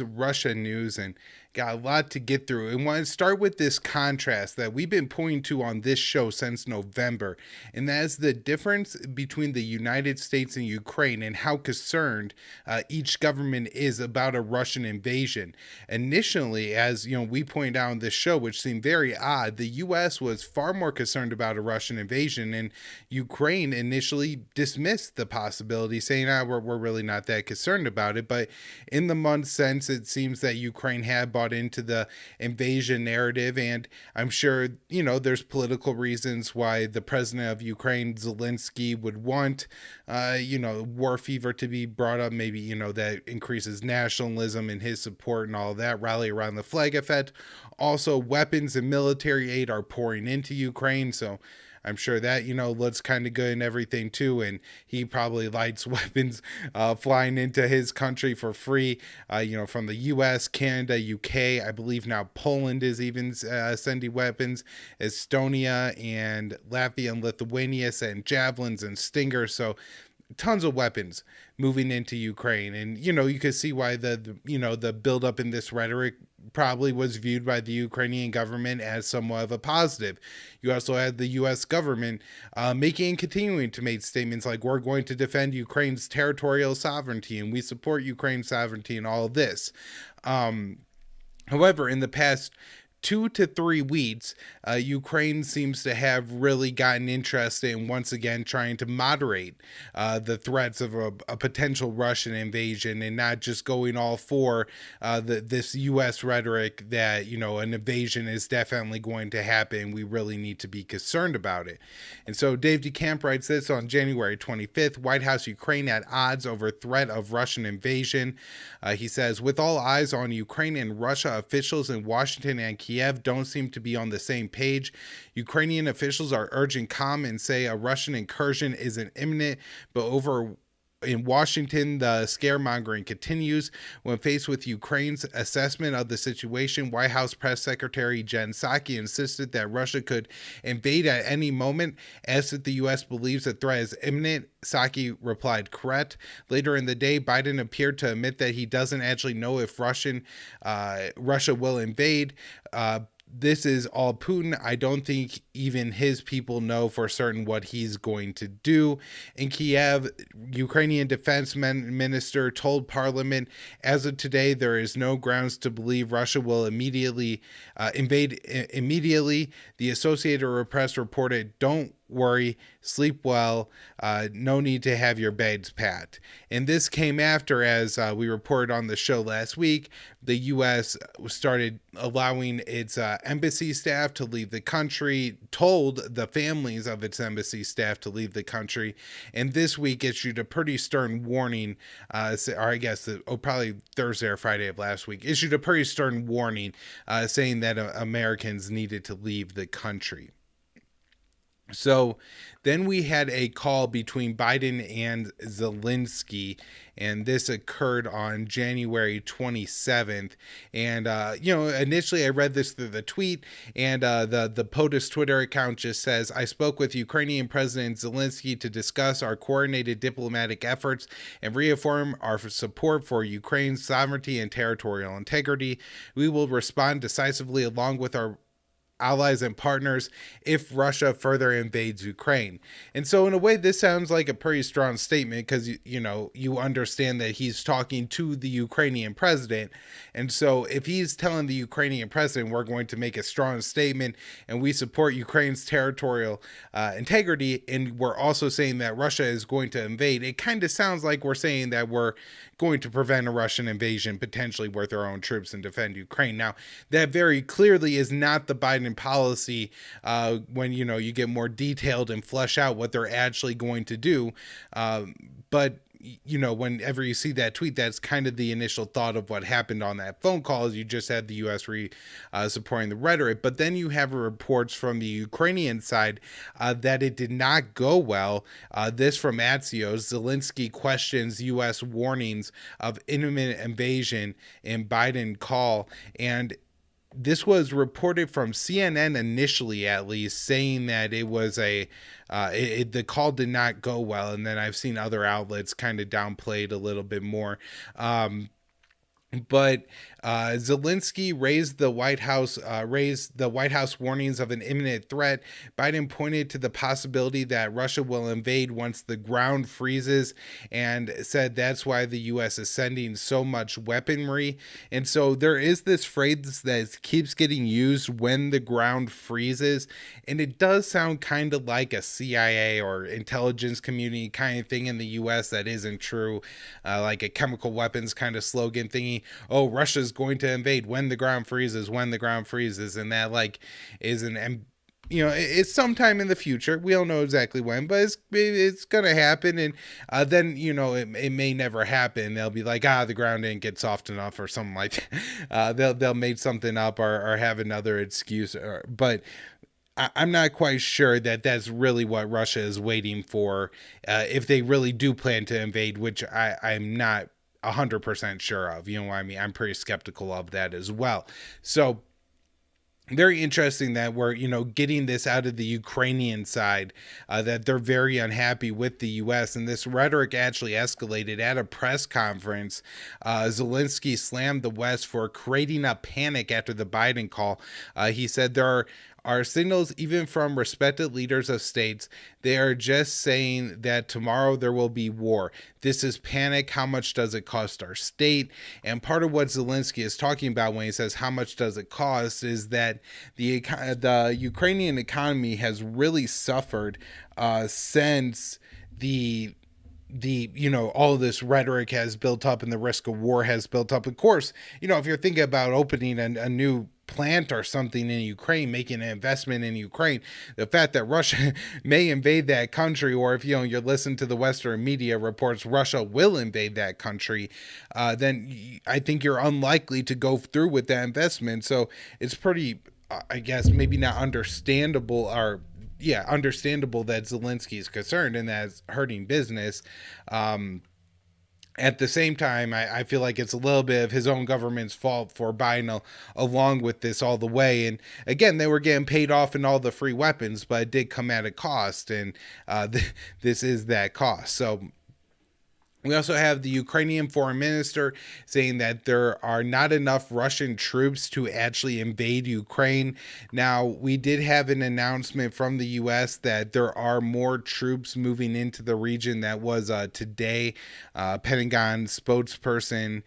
Russia news and got a lot to get through. And want to start with this contrast that we've been pointing to on this show since November, and that is the difference between the United States and Ukraine and how concerned each government is about a Russian invasion. Initially, as you know, we pointed out on this show, which seemed very odd, the U.S. was far more concerned about a Russian invasion, and Ukraine initially dismissed the possibility, saying, we're really not that concerned about it. But in the months since, it seems that Ukraine had bought into the invasion narrative, and I'm sure, there's political reasons why the president of Ukraine, Zelensky, would want, war fever to be brought up. Maybe, that increases nationalism and his support and all that, rally around the flag effect. Also, weapons and military aid are pouring into Ukraine, so I'm sure that, looks kind of good and everything too. And he probably likes weapons flying into his country for free, from the US, Canada, UK. I believe now Poland is even sending weapons. Estonia and Latvia and Lithuania send javelins and stingers. So tons of weapons moving into Ukraine. And, you can see why the buildup in this rhetoric probably was viewed by the Ukrainian government as somewhat of a positive. You also had the U.S. government making and continuing to make statements like, we're going to defend Ukraine's territorial sovereignty and we support Ukraine's sovereignty and all of this. However, in the past 2 to 3 weeks, Ukraine seems to have really gotten interested in once again trying to moderate the threats of a potential Russian invasion and not just going all for this U.S. rhetoric that, an invasion is definitely going to happen. We really need to be concerned about it. And so Dave DeCamp writes this on January 25th, White House, Ukraine at odds over threat of Russian invasion. He says, with all eyes on Ukraine and Russia, officials in Washington and Kiev don't seem to be on the same page. Ukrainian officials are urging calm and say a Russian incursion isn't imminent, but over in Washington, the scaremongering continues. When faced with Ukraine's assessment of the situation, White House Press Secretary Jen Psaki insisted that Russia could invade at any moment. Asked if the U.S. believes the threat is imminent, Psaki replied, correct. Later in the day, Biden appeared to admit that he doesn't actually know if Russia will invade. This is all Putin. I don't think even his people know for certain what he's going to do. In Kiev, Ukrainian defense minister told parliament, as of today, there is no grounds to believe Russia will immediately invade immediately. The Associated Press reported, don't worry, sleep well, no need to have your bags packed. And this came after, as we reported on the show last week, the U.S. started allowing its embassy staff to leave the country, told the families of its embassy staff to leave the country, and this week issued a pretty stern warning, or I guess probably Thursday or Friday of last week, issued a pretty stern warning saying that Americans needed to leave the country. So then we had a call between Biden and Zelensky, and this occurred on January 27th. And, initially I read this through the tweet, and the POTUS Twitter account just says, I spoke with Ukrainian President Zelensky to discuss our coordinated diplomatic efforts and reaffirm our support for Ukraine's sovereignty and territorial integrity. We will respond decisively along with our allies and partners if Russia further invades Ukraine. And so in a way, this sounds like a pretty strong statement because, you understand that he's talking to the Ukrainian president. And so if he's telling the Ukrainian president, we're going to make a strong statement and we support Ukraine's territorial integrity, and we're also saying that Russia is going to invade, it kind of sounds like we're saying that we're going to prevent a Russian invasion potentially with our own troops and defend Ukraine. Now, that very clearly is not the Biden policy when, you get more detailed and flesh out what they're actually going to do. But whenever you see that tweet, that's kind of the initial thought of what happened on that phone call. Is you just had the U.S. supporting the rhetoric, but then you have reports from the Ukrainian side that it did not go well. This from Axios: Zelensky questions U.S. warnings of imminent invasion in Biden call, and this was reported from CNN initially, at least, saying that it was the call did not go well. And then I've seen other outlets kind of downplayed a little bit more. But Zelensky raised the White House warnings of an imminent threat. Biden pointed to the possibility that Russia will invade once the ground freezes, and said that's why the U.S. is sending so much weaponry. And so there is this phrase that keeps getting used, when the ground freezes, and it does sound kind of like a CIA or intelligence community kind of thing in the U.S. That isn't true, like a chemical weapons kind of slogan thingy. Oh, Russia's going to invade when the ground freezes, when the ground freezes. And that like is it's sometime in the future. We don't know exactly when, but it's gonna happen. And then it may never happen. They'll be like, the ground didn't get soft enough or something like that. They'll make something up, or have another excuse. But I'm not quite sure that that's really what Russia is waiting for, if they really do plan to invade, which I'm not 100% sure of. You know what I mean? I'm pretty skeptical of that as well. So very interesting that we're getting this out of the Ukrainian side, that they're very unhappy with the U.S. and this rhetoric actually escalated at a press conference. Zelensky slammed the West for creating a panic after the Biden call. He said there are signals even from respected leaders of states. They are just saying that tomorrow there will be war. This is panic. How much does it cost our state? And part of what Zelensky is talking about when he says how much does it cost is that the Ukrainian economy has really suffered since the all of this rhetoric has built up and the risk of war has built up. Of course, if you're thinking about opening a new plant or something in Ukraine, making an investment in Ukraine, the fact that Russia may invade that country, or if you're listening to the Western media reports Russia will invade that country, then I think you're unlikely to go through with that investment. So it's pretty, I guess, maybe not understandable, or understandable that Zelensky is concerned and that's hurting business. At the same time, I feel like it's a little bit of his own government's fault for buying along with this all the way. And again, they were getting paid off in all the free weapons, but it did come at a cost, and this is that cost. So we also have the Ukrainian foreign minister saying that there are not enough Russian troops to actually invade Ukraine. Now, we did have an announcement from the U.S. that there are more troops moving into the region. That was today. Pentagon spokesperson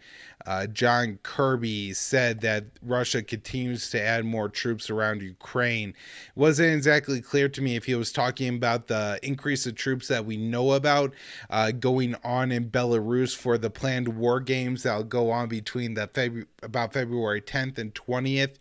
John Kirby said that Russia continues to add more troops around Ukraine. It wasn't exactly clear to me if he was talking about the increase of troops that we know about going on in Belarus for the planned war games that'll go on between about February 10th and 20th.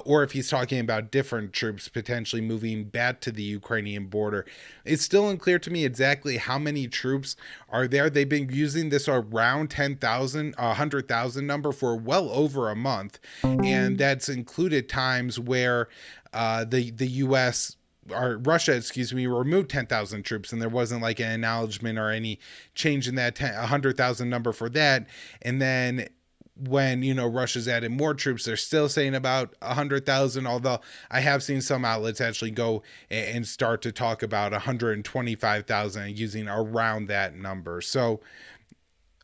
Or if he's talking about different troops potentially moving back to the Ukrainian border. It's still unclear to me exactly how many troops are there. They've been using this around 10,000, 100,000 number for well over a month. And that's included times where the U.S. or Russia, removed 10,000 troops, and there wasn't like an acknowledgement or any change in that 100,000 number for that. And then when Russia's added more troops, they're still saying about 100,000, although I have seen some outlets actually go and start to talk about 125,000 using around that number. So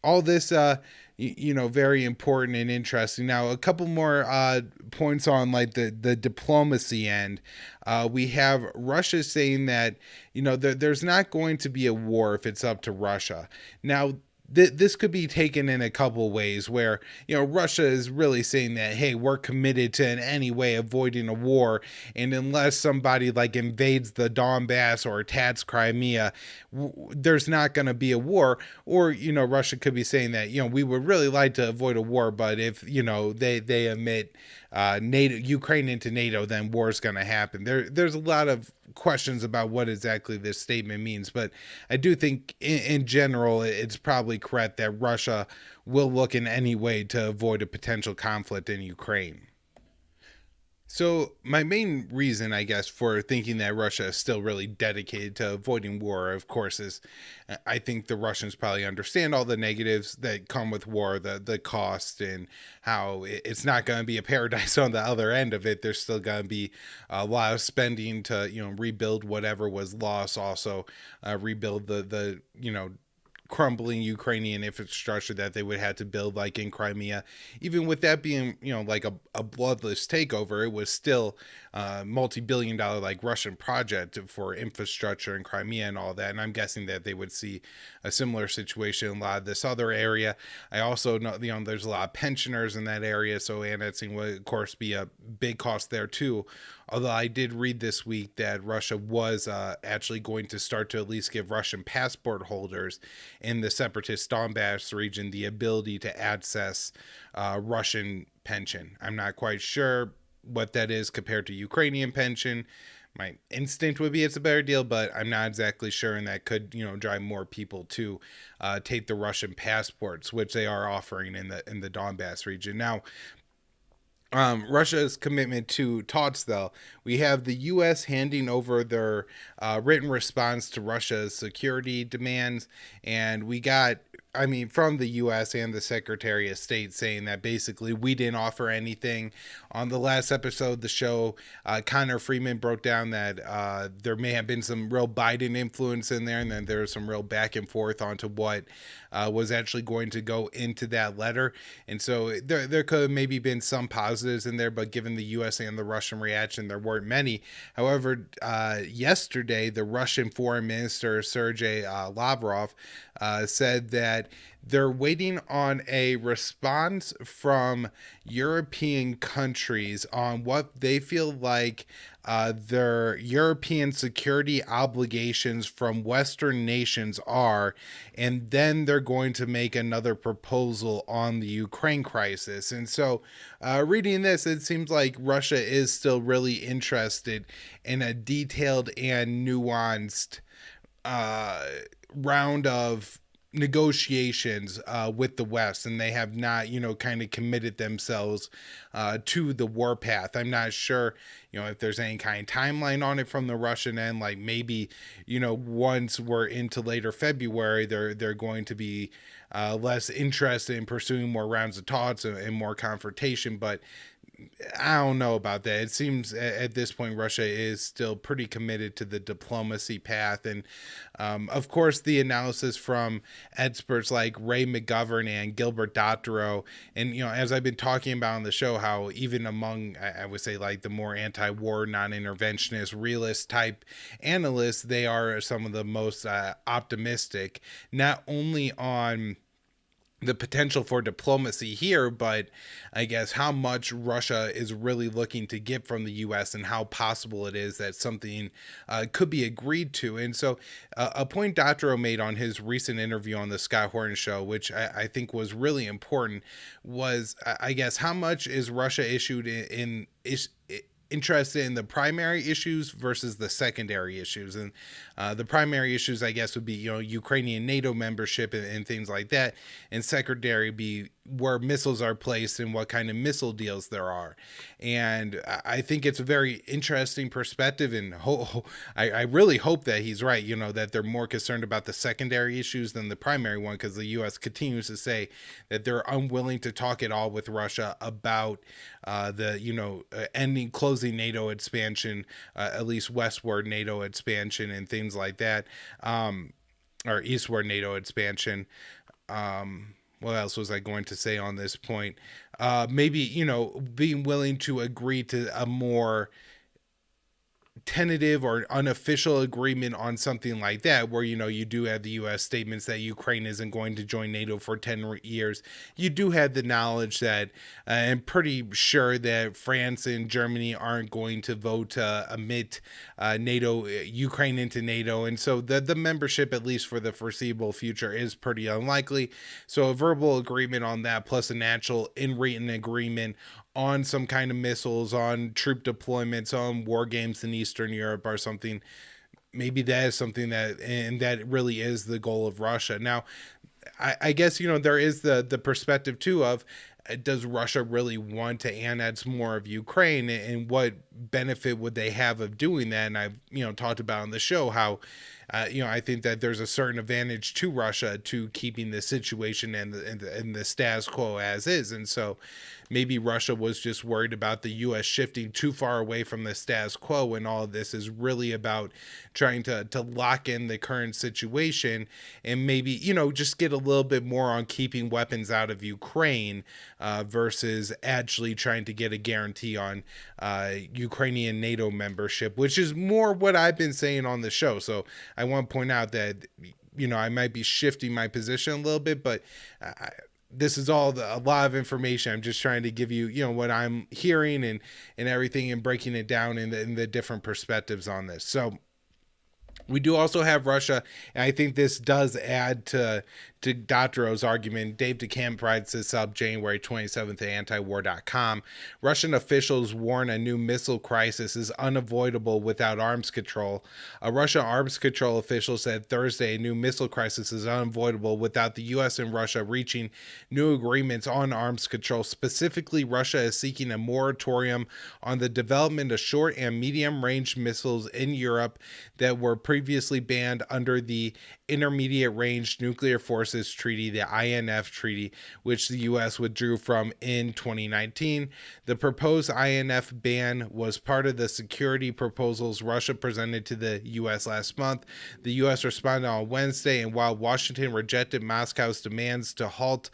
all this very important and interesting. Now, a couple more points on like the diplomacy end. We have Russia saying that there's not going to be a war if it's up to Russia. Now, this could be taken in a couple ways, where Russia is really saying that, hey, we're committed to in any way avoiding a war, and unless somebody like invades the Donbass or attacks Crimea, there's not going to be a war. Or Russia could be saying that we would really like to avoid a war, but if they admit Ukraine into NATO, then war is going to happen. There's a lot of questions about what exactly this statement means, but I do think in general it's probably correct that Russia will look in any way to avoid a potential conflict in Ukraine. So my main reason, I guess, for thinking that Russia is still really dedicated to avoiding war, of course, is I think the Russians probably understand all the negatives that come with war, the cost, and how it's not going to be a paradise on the other end of it. There's still going to be a lot of spending to rebuild whatever was lost. Also, rebuild the crumbling Ukrainian infrastructure that they would have to build, like in Crimea. Even with that being, like a bloodless takeover, it was still a multi-billion-dollar like Russian project for infrastructure in Crimea and all that. And I'm guessing that they would see a similar situation in a lot of this other area. I also know, there's a lot of pensioners in that area, so annexing would of course be a big cost there too. Although I did read this week that Russia was actually going to start to at least give Russian passport holders in the separatist Donbass region the ability to access Russian pension. I'm not quite sure what that is compared to Ukrainian pension. My instinct would be it's a better deal, but I'm not exactly sure, and that could, drive more people to take the Russian passports, which they are offering in the Donbass region. Now, Russia's commitment to talks, though, we have the U.S. handing over their written response to Russia's security demands, and we got, from the U.S. and the Secretary of State saying that basically we didn't offer anything. On the last episode of the show, Connor Freeman broke down that there may have been some real Biden influence in there, and then there was some real back and forth onto what was actually going to go into that letter. And so there could have maybe been some positives in there, but given the U.S. and the Russian reaction, there weren't many. However, yesterday, the Russian Foreign Minister, Sergei Lavrov, said that they're waiting on a response from European countries on what they feel like their European security obligations from Western nations are, and then they're going to make another proposal on the Ukraine crisis. And so, reading this, it seems like Russia is still really interested in a detailed and nuanced round of negotiations with the West, and they have not, kind of committed themselves to the warpath. I'm not sure, if there's any kind of timeline on it from the Russian end. Like maybe, once we're into later February, they're going to be less interested in pursuing more rounds of talks and more confrontation. But I don't know about that. It seems at this point Russia is still pretty committed to the diplomacy path. And of course, the analysis from experts like Ray McGovern and Gilbert Doctorow, and as I've been talking about on the show, how even among, I would say, like the more anti-war, non-interventionist, realist type analysts, they are some of the most optimistic, not only on the potential for diplomacy here, but I guess how much Russia is really looking to get from the U.S. and how possible it is that something could be agreed to. And so a point Doctorow made on his recent interview on the Scott Horton show, which I think was really important, was, I guess, how much is Russia interested in the primary issues versus the secondary issues. And the primary issues, I guess, would be, Ukrainian NATO membership and things like that. And secondary be where missiles are placed and what kind of missile deals there are. And I think it's a very interesting perspective, and I really hope that he's right, that they're more concerned about the secondary issues than the primary one, because the U.S. continues to say that they're unwilling to talk at all with Russia about closing NATO expansion, at least westward NATO expansion and things like that, or eastward NATO expansion. What else was I going to say on this point? Maybe, being willing to agree to a more tentative or unofficial agreement on something like that, where you do have the U.S. statements that Ukraine isn't going to join NATO for 10 years. You do have the knowledge that I'm pretty sure that France and Germany aren't going to vote to admit Ukraine into NATO, and so the membership, at least for the foreseeable future, is pretty unlikely. So a verbal agreement on that, plus a natural in-written agreement on some kind of missiles, on troop deployments, on war games in Eastern Europe or something. Maybe that is something that really is the goal of Russia. Now, I guess, there is the perspective too of, does Russia really want to annex more of Ukraine, and what benefit would they have of doing that? And I've, talked about on the show how I think that there's a certain advantage to Russia to keeping the situation and the status quo as is. And so maybe Russia was just worried about the U.S. shifting too far away from the status quo when all of this is really about trying to lock in the current situation and maybe, just get a little bit more on keeping weapons out of Ukraine versus actually trying to get a guarantee on Ukrainian NATO membership, which is more what I've been saying on the show. So I want to point out that, I might be shifting my position a little bit, but this is all a lot of information. I'm just trying to give you, what I'm hearing and everything and breaking it down in the different perspectives on this. So we do also have Russia, and I think this does add to Dr. O's argument. Dave DeCamp writes this up January 27th at antiwar.com. Russian officials warn a new missile crisis is unavoidable without arms control. A Russian arms control official said Thursday a new missile crisis is unavoidable without the U.S. and Russia reaching new agreements on arms control. Specifically, Russia is seeking a moratorium on the development of short and medium-range missiles in Europe that were previously banned under the Intermediate Range Nuclear Forces Treaty, the INF Treaty, which the U.S. withdrew from in 2019. The proposed INF ban was part of the security proposals Russia presented to the U.S. last month. The U.S. responded on Wednesday, and while Washington rejected Moscow's demands to halt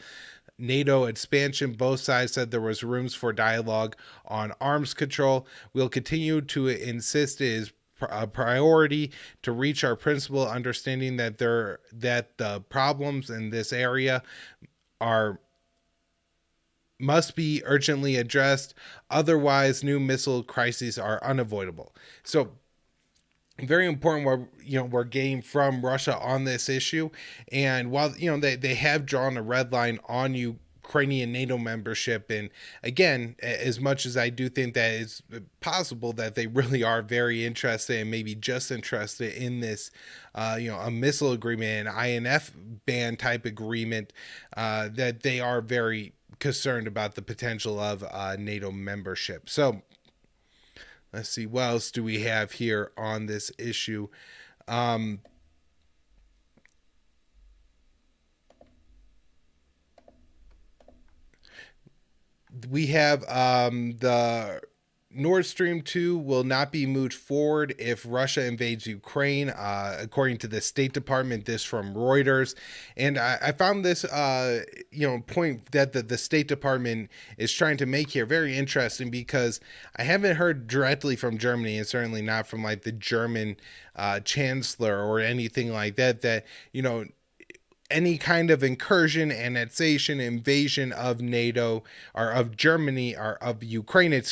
NATO expansion, both sides said there was rooms for dialogue on arms control. We'll continue to insist it is a priority to reach our principal understanding that the problems in this area must be urgently addressed. Otherwise, new missile crises are unavoidable. So very important what we're getting from Russia on this issue. And while they have drawn a red line on Ukrainian NATO membership, and again, as much as I do think that it's possible that they really are very interested and maybe just interested in this a missile agreement, an INF ban type agreement, that they are very concerned about the potential of NATO membership. So let's see, what else do we have here on this issue? We have the Nord Stream 2 will not be moved forward if Russia invades Ukraine, according to the State Department, this from Reuters. And I found this, point that the State Department is trying to make here very interesting, because I haven't heard directly from Germany, and certainly not from like the German chancellor or anything like that, any kind of incursion, annexation, invasion of NATO or of Germany or of Ukraine,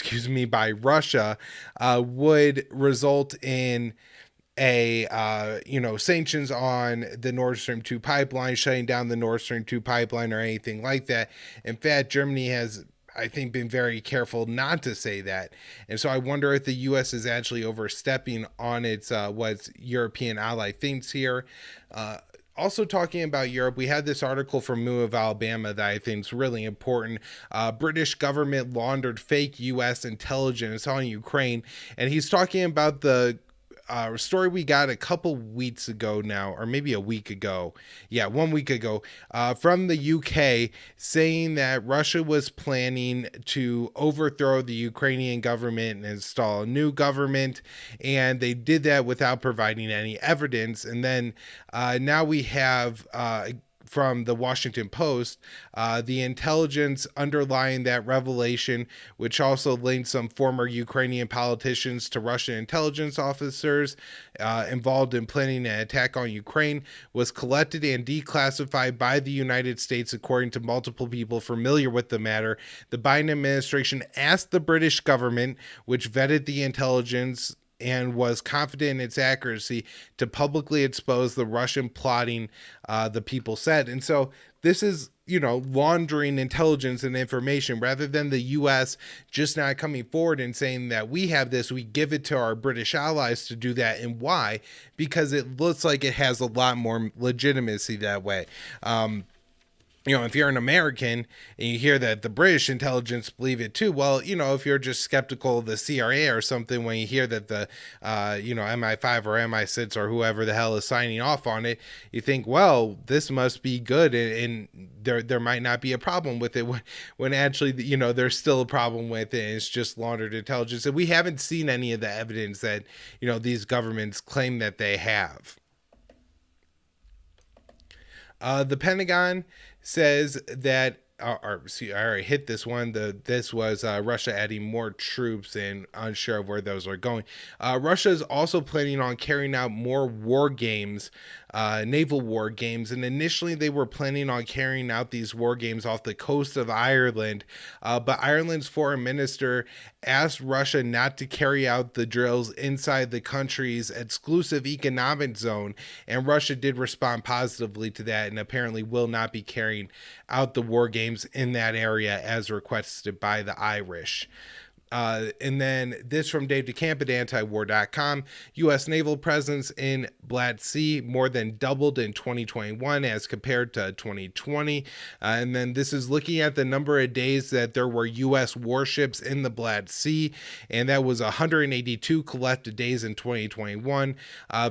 by Russia would result in sanctions on the Nord Stream 2 pipeline, shutting down the Nord Stream 2 pipeline or anything like that. In fact, Germany has, I think, been very careful not to say that. And so I wonder if the U.S. is actually overstepping on its what its European ally thinks here. Also talking about Europe, we had this article from MeWe of Alabama that I think is really important. British government laundered fake U.S. intelligence on Ukraine. And he's talking about the story we got a couple weeks ago now, or maybe a week ago. Yeah, 1 week ago, from the UK, saying that Russia was planning to overthrow the Ukrainian government and install a new government, and they did that without providing any evidence. And then now we have from the Washington Post, the intelligence underlying that revelation, which also linked some former Ukrainian politicians to Russian intelligence officers involved in planning an attack on Ukraine, was collected and declassified by the United States, according to multiple people familiar with the matter. The Biden administration asked the British government, which vetted the intelligence and was confident in its accuracy, to publicly expose the Russian plotting, the people said. And so this is, laundering intelligence and information, rather than the U.S. just not coming forward and saying that we have this, we give it to our British allies to do that. And why? Because it looks like it has a lot more legitimacy that way. if you're an American and you hear that the British intelligence believe it too, well, if you're just skeptical of the CIA or something, when you hear that the, MI5 or MI6 or whoever the hell is signing off on it, you think, well, this must be good, and there might not be a problem with it, when actually, there's still a problem with it. And it's just laundered intelligence, and we haven't seen any of the evidence that, these governments claim that they have. The Pentagon says that, see, I already hit this one. This was Russia adding more troops and unsure of where those are going. Russia is also planning on carrying out more war games, naval war games, and initially they were planning on carrying out these war games off the coast of Ireland, but Ireland's foreign minister asked Russia not to carry out the drills inside the country's exclusive economic zone, and Russia did respond positively to that and apparently will not be carrying out the war games in that area as requested by the Irish. And then this from Dave DeCamp at antiwar.com. U.S. naval presence in Black Sea more than doubled in 2021 as compared to 2020. And then this is looking at the number of days that there were U.S. warships in the Black Sea, and that was 182 collective days in 2021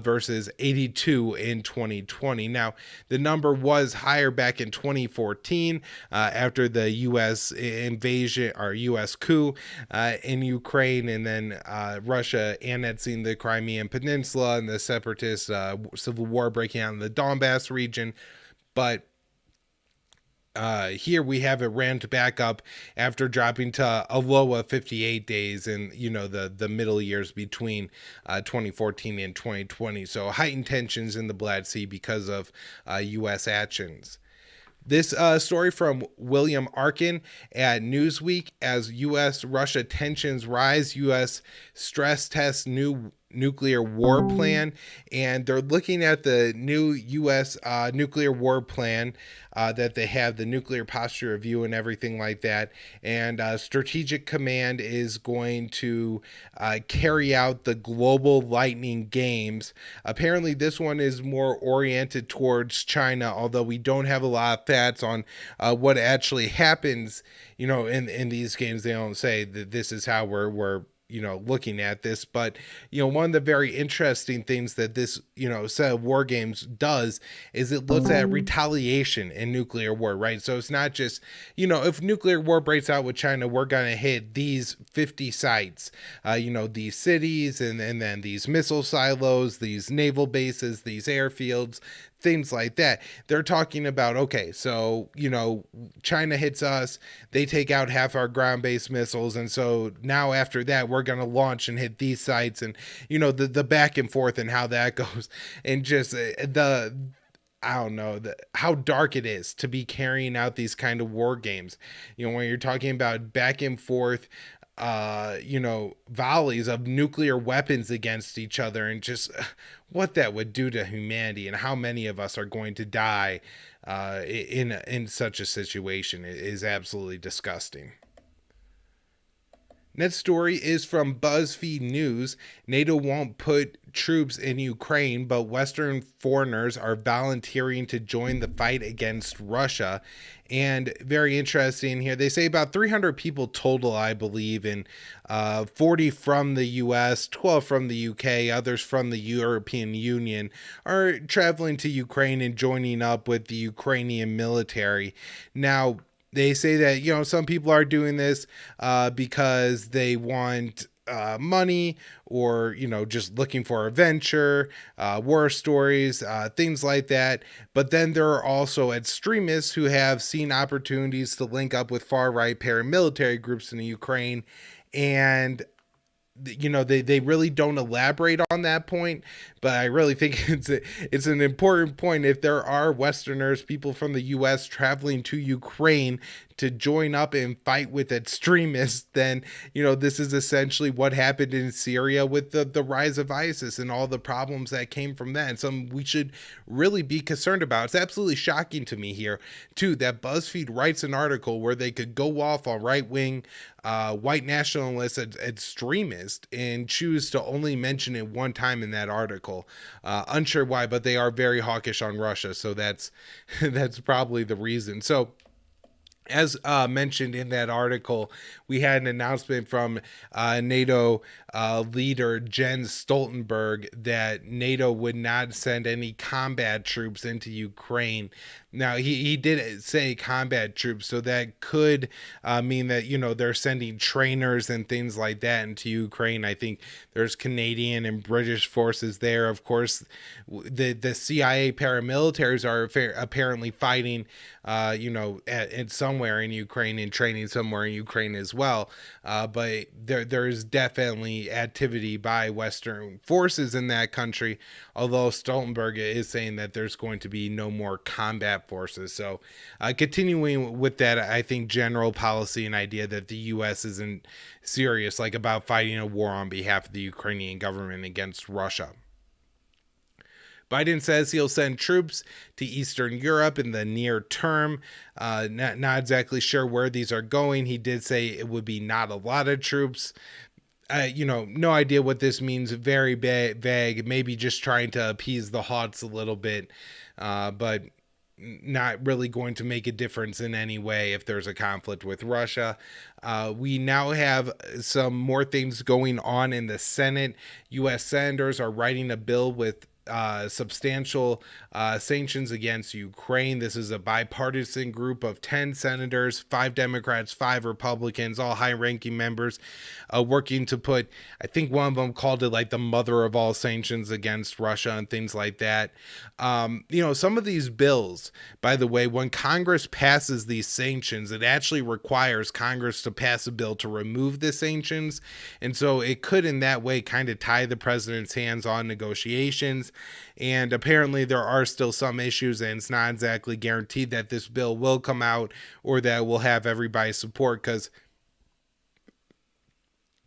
versus 82 in 2020. Now, the number was higher back in 2014 after the U.S. invasion or U.S. coup in Ukraine, and then Russia annexing the Crimean Peninsula and the separatist civil war breaking out in the Donbass region. But here we have it ramped back up after dropping to a low of 58 days in the middle years between 2014 and 2020. So heightened tensions in the Black Sea because of U.S. actions. This story from William Arkin at Newsweek: as U.S.-Russia tensions rise, U.S. stress tests new nuclear war plan, and they're looking at the new U.S. Nuclear war plan that they have, the nuclear posture review and everything like that. And Strategic Command is going to carry out the Global Lightning Games. Apparently, this one is more oriented towards China, although we don't have a lot of facts on what actually happens. In these games, they don't say that this is how we're looking at this. But, one of the very interesting things that this, set of war games does is it looks at retaliation in nuclear war, right? So it's not just, if nuclear war breaks out with China, we're going to hit these 50 sites, these cities, and then these missile silos, these naval bases, these airfields, things like that. They're talking about, okay, so, China hits us, they take out half our ground-based missiles, and so now after that, we're going to launch and hit these sites, and, the back and forth and how that goes, and just I don't know how dark it is to be carrying out these kind of war games. When you're talking about back and forth, volleys of nuclear weapons against each other, and just what that would do to humanity, and how many of us are going to die in such a situation is absolutely disgusting. Next story is from BuzzFeed News. NATO won't put troops in Ukraine, but Western foreigners are volunteering to join the fight against Russia. And very interesting here, they say about 300 people total, I believe, and 40 from the US, 12 from the UK, others from the European Union are traveling to Ukraine and joining up with the Ukrainian military. Now, they say that, some people are doing this because they want money, or, just looking for adventure, war stories, things like that. But then there are also extremists who have seen opportunities to link up with far-right paramilitary groups in the Ukraine, and they really don't elaborate on that point, but I really think it's an important point. If there are Westerners, people from the U.S. traveling to Ukraine to join up and fight with extremists, then, this is essentially what happened in Syria with the rise of ISIS and all the problems that came from that. And something we should really be concerned about. It's absolutely shocking to me here, too, that BuzzFeed writes an article where they could go off on right-wing white nationalist extremist and choose to only mention it one time in that article. Unsure why, but they are very hawkish on Russia, so that's that's probably the reason. So as mentioned in that article, we had an announcement from NATO leader Jens Stoltenberg that NATO would not send any combat troops into Ukraine. Now, he did say combat troops, so that could mean that, they're sending trainers and things like that into Ukraine. I think there's Canadian and British forces there. Of course, the CIA paramilitaries are apparently fighting, at somewhere in Ukraine and training somewhere in Ukraine as well. But there's definitely activity by Western forces in that country, although Stoltenberg is saying that there's going to be no more combat forces. So continuing with that, I think general policy and idea that the U.S. isn't serious about fighting a war on behalf of the Ukrainian government against Russia. Biden says he'll send troops to Eastern Europe in the near term. Not exactly sure where these are going. He did say it would be not a lot of troops. No idea what this means. Very vague. Maybe just trying to appease the Hots a little bit, but not really going to make a difference in any way if there's a conflict with Russia. We now have some more things going on in the Senate. U.S. senators are writing a bill with substantial sanctions against Ukraine. This is a bipartisan group of 10 senators, 5 Democrats, 5 Republicans, all high-ranking members, working to put, I think one of them called it the mother of all sanctions against Russia and things like that. Some of these bills, by the way, when Congress passes these sanctions, it actually requires Congress to pass a bill to remove the sanctions. And so it could in that way kind of tie the president's hands on negotiations. And apparently there are still some issues, and it's not exactly guaranteed that this bill will come out or that will have everybody's support, because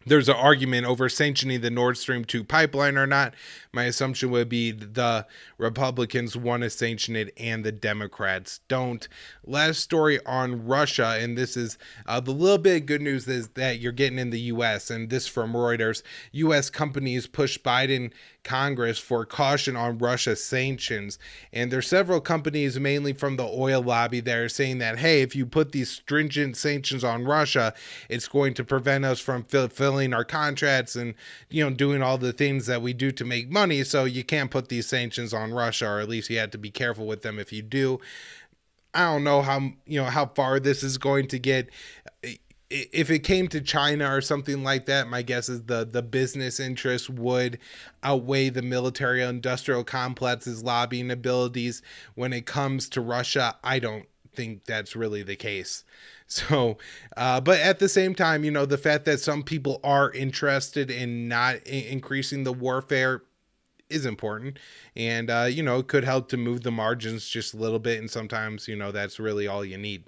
there's an argument over sanctioning the Nord Stream 2 pipeline or not. My assumption would be the Republicans want to sanction it and the Democrats don't. Last story on Russia, and this is the little bit of good news is that you're getting in the U.S., and this from Reuters. U.S. companies push Biden Congress for caution on Russia sanctions. And there's several companies, mainly from the oil lobby, that are saying that, hey, if you put these stringent sanctions on Russia, it's going to prevent us from fulfilling our contracts and, doing all the things that we do to make money. So you can't put these sanctions on Russia, or at least you have to be careful with them if you do. I don't know how far this is going to get. If it came to China or something like that, my guess is the business interests would outweigh the military industrial complex's lobbying abilities. When it comes to Russia, I don't think that's really the case. So, but at the same time, the fact that some people are interested in not increasing the warfare is important, and it could help to move the margins just a little bit, and sometimes that's really all you need.